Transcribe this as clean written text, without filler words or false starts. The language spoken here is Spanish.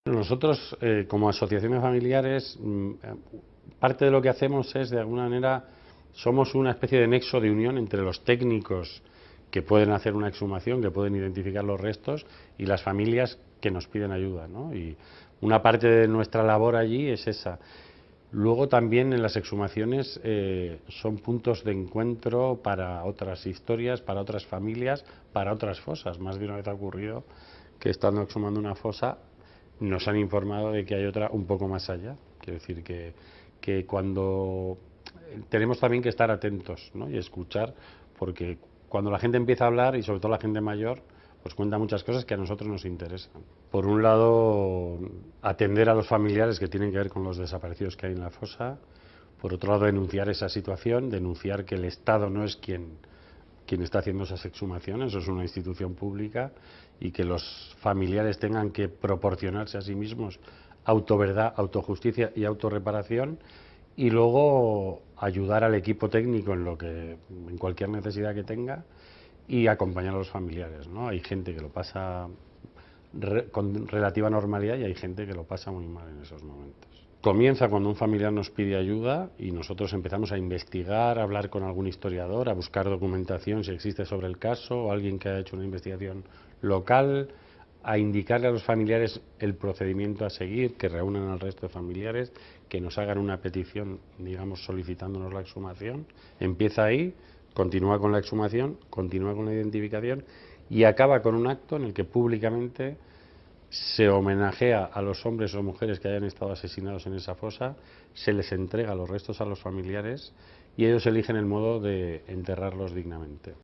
Nosotros, como asociación de familiares, parte de lo que hacemos es, de alguna manera, somos una especie de nexo de unión entre los técnicos que pueden hacer una exhumación, que pueden identificar los restos, y las familias que nos piden ayuda, ¿no? Y una parte de nuestra labor allí es esa. Luego también en las exhumaciones son puntos de encuentro para otras historias, para otras familias, para otras fosas. Más de una vez ha ocurrido que estando exhumando una fosa nos han informado de que hay otra un poco más allá. Quiero decir que cuando tenemos también que estar atentos, ¿no? Y escuchar, porque cuando la gente empieza a hablar, y sobre todo la gente mayor, pues cuenta muchas cosas que a nosotros nos interesan. Por un lado, atender a los familiares que tienen que ver con los desaparecidos que hay en la fosa. Por otro lado, denunciar esa situación, denunciar que el Estado no es quien está haciendo esas exhumaciones, eso es una institución pública, y que los familiares tengan que proporcionarse a sí mismos autoverdad, autojusticia y autorreparación, y luego ayudar al equipo técnico en cualquier necesidad que tenga, y acompañar a los familiares, ¿no? Hay gente que lo pasa con relativa normalidad y hay gente que lo pasa muy mal en esos momentos. Comienza cuando un familiar nos pide ayuda y nosotros empezamos a investigar, a hablar con algún historiador, a buscar documentación si existe sobre el caso, o alguien que ha hecho una investigación local, a indicarle a los familiares el procedimiento a seguir, que reúnan al resto de familiares, que nos hagan una petición, digamos, solicitándonos la exhumación. Empieza ahí, continúa con la exhumación, continúa con la identificación y acaba con un acto en el que públicamente se homenajea a los hombres o mujeres que hayan estado asesinados en esa fosa, se les entrega los restos a los familiares y ellos eligen el modo de enterrarlos dignamente.